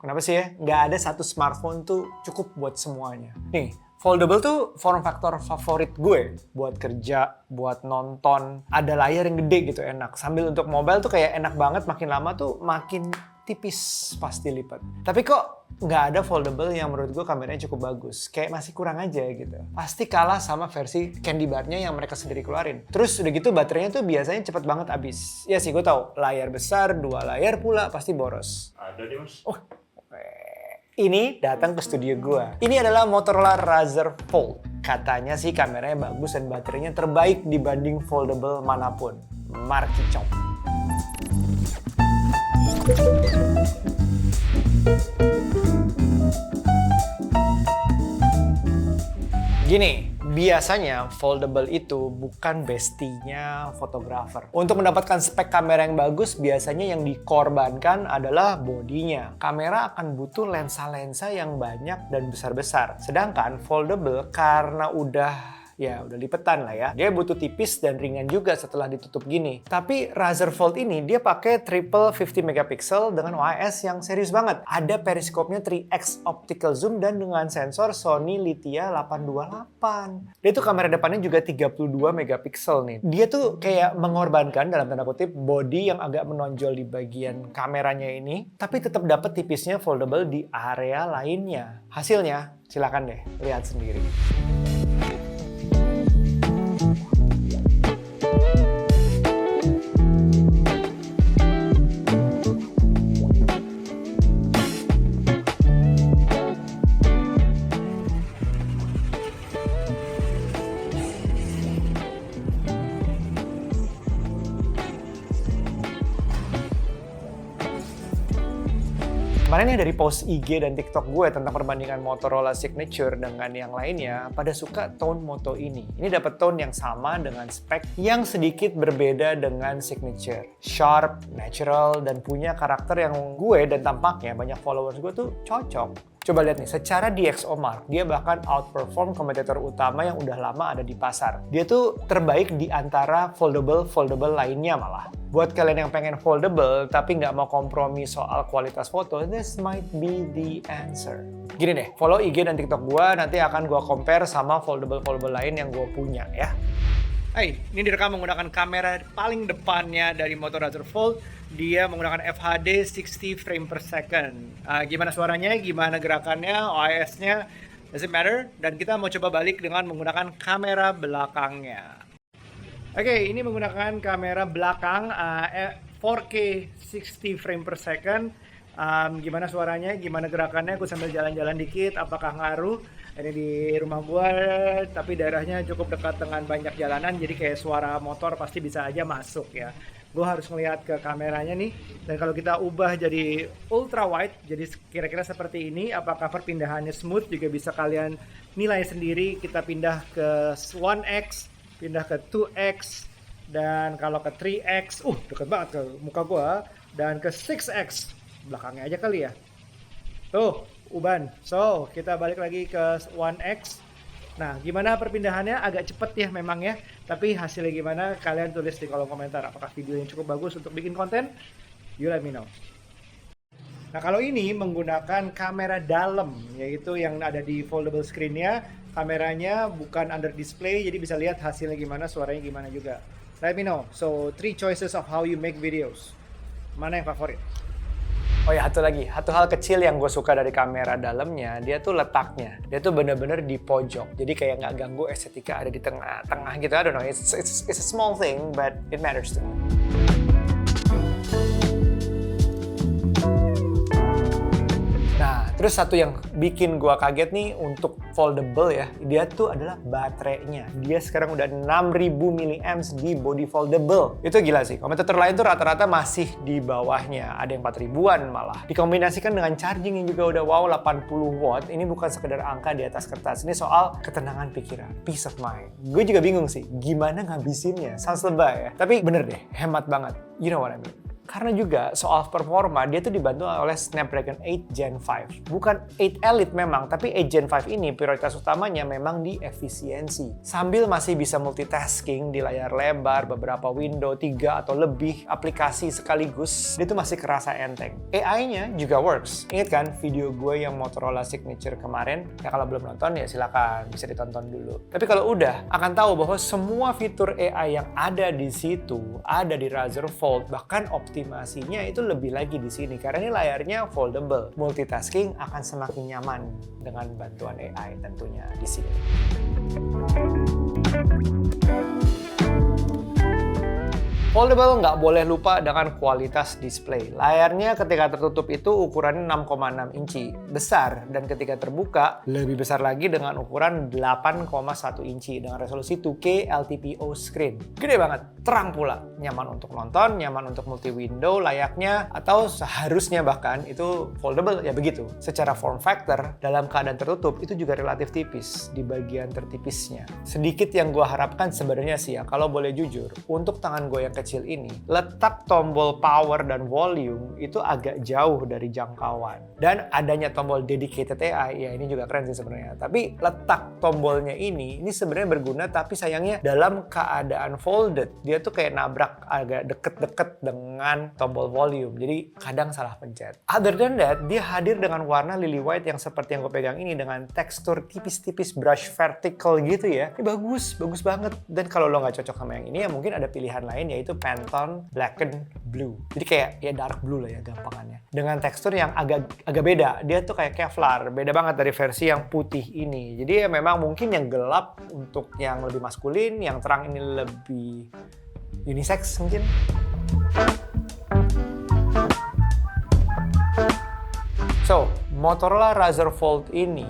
Kenapa sih ya? Nggak ada satu smartphone tuh cukup buat semuanya. Nih, foldable tuh form factor favorit gue. Buat kerja, buat nonton. Ada layar yang gede gitu, enak. Sambil untuk mobile tuh kayak enak banget, makin lama tuh makin tipis pas dilipat. Tapi kok nggak ada foldable yang menurut gue kameranya cukup bagus. Kayak masih kurang aja gitu. Pasti kalah sama versi candy bar-nya yang mereka sendiri keluarin. Terus udah gitu baterainya tuh biasanya cepet banget habis. Ya sih gue tahu, layar besar, 2 layar pula pasti boros. Ada nih mas. Oh, ini datang ke studio gua. Ini adalah Motorola Razr Fold. Katanya sih kameranya bagus dan baterainya terbaik dibanding foldable manapun. Marky Chong. Gini, biasanya foldable itu bukan bestinya fotografer. Untuk mendapatkan spek kamera yang bagus, biasanya yang dikorbankan adalah bodinya. Kamera akan butuh lensa-lensa yang banyak dan besar-besar. Sedangkan foldable karena udah lipetan lah ya. Dia butuh tipis dan ringan juga setelah ditutup gini. Tapi Razr Fold ini dia pakai triple 50 megapiksel dengan OIS yang serius banget. Ada periskopnya 3x optical zoom dan dengan sensor Sony Lithia 828. Dia tuh kamera depannya juga 32 megapiksel nih. Dia tuh kayak mengorbankan dalam tanda kutip body yang agak menonjol di bagian kameranya ini, tapi tetap dapat tipisnya foldable di area lainnya. Hasilnya silakan deh lihat sendiri. Kemarin ya dari post IG dan TikTok gue tentang perbandingan Motorola Signature dengan yang lainnya, pada suka tone Moto ini. Ini dapat tone yang sama dengan spek yang sedikit berbeda dengan Signature. Sharp, natural, dan punya karakter yang gue dan tampaknya banyak followers gue tuh cocok. Coba lihat nih, secara DxOMark, dia bahkan outperform kompetitor utama yang udah lama ada di pasar. Dia tuh terbaik di antara foldable lainnya malah. Buat kalian yang pengen foldable tapi nggak mau kompromi soal kualitas foto, this might be the answer. Gini deh, follow IG dan TikTok gue, nanti akan gue compare sama foldable lain yang gue punya ya. Hai, ini direkam menggunakan kamera paling depannya dari Motorola Razr Fold. Dia menggunakan FHD 60 frame per second. Gimana suaranya, gimana gerakannya, OIS-nya, doesn't matter. Dan kita mau coba balik dengan menggunakan kamera belakangnya. Oke, ini menggunakan kamera belakang 4K 60 frame per second. Gimana suaranya, gimana gerakannya, aku sambil jalan-jalan dikit, apakah ngaruh? Ini di rumah gua, tapi daerahnya cukup dekat dengan banyak jalanan, jadi kayak suara motor pasti bisa aja masuk ya. Gue harus ngeliat ke kameranya nih, dan kalau kita ubah jadi ultra wide, jadi kira-kira seperti ini, apakah perpindahannya smooth juga bisa kalian nilai sendiri. Kita pindah ke 1x, pindah ke 2x, dan kalau ke 3x, deket banget ke muka gua, dan ke 6x, belakangnya aja kali ya. Tuh, uban. So, kita balik lagi ke 1x. Nah, gimana perpindahannya? Agak cepet ya memang ya. Tapi hasilnya gimana? Kalian tulis di kolom komentar. Apakah video yang cukup bagus untuk bikin konten? You let me know. Nah, kalau ini menggunakan kamera dalam, yaitu yang ada di foldable screen-nya. Kameranya bukan under display, jadi bisa lihat hasilnya gimana, suaranya gimana juga. Let me know. So, 3 choices of how you make videos. Mana yang favorit? Oh ya, satu hal kecil yang gue suka dari kamera dalamnya, dia tuh letaknya. Dia tuh bener-bener di pojok. Jadi kayak nggak ganggu estetika ada di tengah-tengah gitu. I don't know, it's a small thing, but it matters to me. Nah, terus satu yang bikin gua kaget nih untuk foldable ya, dia tuh adalah baterainya. Dia sekarang udah 6000 mAh di body foldable. Itu gila sih. Kompetitor lain tuh rata-rata masih di bawahnya. Ada yang 4000-an malah. Dikombinasikan dengan charging yang juga udah wow 80 watt. Ini bukan sekedar angka di atas kertas. Ini soal ketenangan pikiran, peace of mind. Gue juga bingung sih, gimana ngabisinnya? Sounds lebay ya. Tapi bener deh, hemat banget. You know what I mean. Karena juga soal performa, dia tuh dibantu oleh Snapdragon 8 Gen 5. Bukan 8 Elite memang, tapi 8 Gen 5 ini prioritas utamanya memang di efisiensi. Sambil masih bisa multitasking di layar lebar, beberapa window, 3 atau lebih aplikasi sekaligus, dia tuh masih kerasa enteng. AI-nya juga works. Ingat kan video gue yang Motorola Signature kemarin? Ya kalau belum nonton ya silakan, bisa ditonton dulu. Tapi kalau udah, akan tahu bahwa semua fitur AI yang ada di situ, ada di Razer Fold, bahkan optimasinya itu lebih lagi di sini. Karena ini layarnya foldable. Multitasking akan semakin nyaman dengan bantuan AI tentunya di sini. Foldable nggak boleh lupa dengan kualitas display. Layarnya ketika tertutup itu ukurannya 6,6 inci. Besar, dan ketika terbuka lebih besar lagi dengan ukuran 8,1 inci dengan resolusi 2K LTPO screen. Gede banget, terang pula. Nyaman untuk nonton, nyaman untuk multi-window layaknya, atau seharusnya bahkan itu foldable ya begitu. Secara form factor, dalam keadaan tertutup itu juga relatif tipis di bagian tertipisnya. Sedikit yang gue harapkan sebenarnya sih ya, kalau boleh jujur, untuk tangan gue yang kecil ini, letak tombol power dan volume itu agak jauh dari jangkauan. Dan adanya tombol dedicated AI, ya ini juga keren sih sebenarnya. Tapi letak tombolnya ini sebenarnya berguna, tapi sayangnya dalam keadaan folded, dia tuh kayak nabrak agak deket-deket dengan tombol volume. Jadi kadang salah pencet. Other than that, dia hadir dengan warna lily white yang seperti yang gue pegang ini dengan tekstur tipis-tipis brush vertical gitu ya. Ini bagus banget. Dan kalau lo nggak cocok sama yang ini, ya mungkin ada pilihan lain yaitu Pantone Blackened Blue. Jadi kayak ya dark blue lah ya gampangannya. Dengan tekstur yang agak beda. Dia tuh kayak Kevlar. Beda banget dari versi yang putih ini. Jadi ya memang mungkin yang gelap untuk yang lebih maskulin, yang terang ini lebih unisex mungkin. So, Motorola Razr Fold ini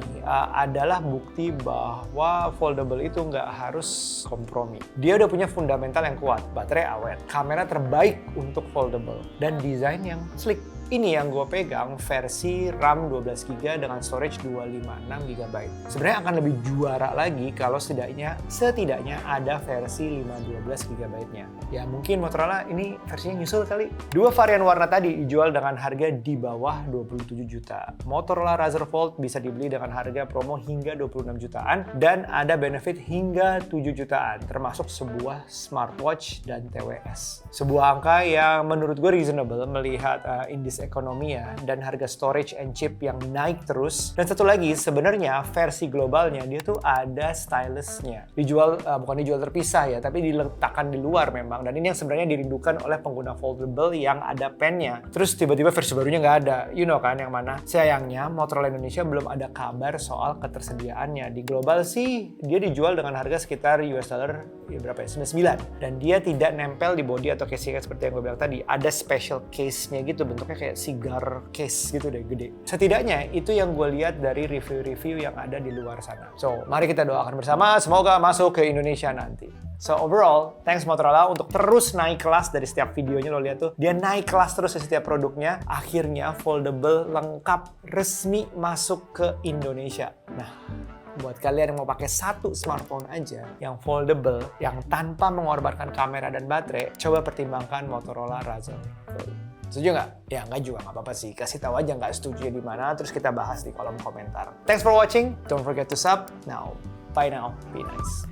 adalah bukti bahwa foldable itu nggak harus kompromi. Dia udah punya fundamental yang kuat, baterai awet, kamera terbaik untuk foldable, dan desain yang sleek. Ini yang gue pegang versi RAM 12GB dengan storage 256GB. Sebenarnya akan lebih juara lagi kalau setidaknya ada versi 512GB-nya. Ya mungkin Motorola ini versinya nyusul kali. Dua varian warna tadi dijual dengan harga di bawah 27 juta. Motorola Razr Fold bisa dibeli dengan harga promo hingga 26 jutaan dan ada benefit hingga 7 jutaan termasuk sebuah smartwatch dan TWS. Sebuah angka yang menurut gue reasonable melihat indeks ekonomi ya, dan harga storage and chip yang naik terus. Dan satu lagi, sebenarnya versi globalnya dia tuh ada stylusnya. Bukan dijual terpisah ya, tapi diletakkan di luar memang. Dan ini yang sebenarnya dirindukan oleh pengguna foldable yang ada pennya. Terus tiba-tiba versi barunya nggak ada. You know kan yang mana? Sayangnya Motorola Indonesia belum ada kabar soal ketersediaannya. Di global sih dia dijual dengan harga sekitar US dollar ya berapa ya? 99. Dan dia tidak nempel di body atau casing seperti yang gue bilang tadi. Ada special case-nya gitu, bentuknya kayak cigar case gitu deh, gede. Setidaknya itu yang gue lihat dari review-review yang ada di luar sana. So, mari kita doakan bersama, semoga masuk ke Indonesia nanti. So overall, thanks Motorola untuk terus naik kelas dari setiap videonya. Lo lihat tuh, dia naik kelas terus di setiap produknya. Akhirnya foldable lengkap resmi masuk ke Indonesia. Nah, buat kalian yang mau pakai satu smartphone aja yang foldable, yang tanpa mengorbankan kamera dan baterai, coba pertimbangkan Motorola Razr Fold. Setuju nggak? Ya nggak juga, nggak apa-apa sih. Kasih tahu aja nggak setuju di mana, terus kita bahas di kolom komentar. Thanks for watching. Don't forget to sub. Now, bye now. Be nice.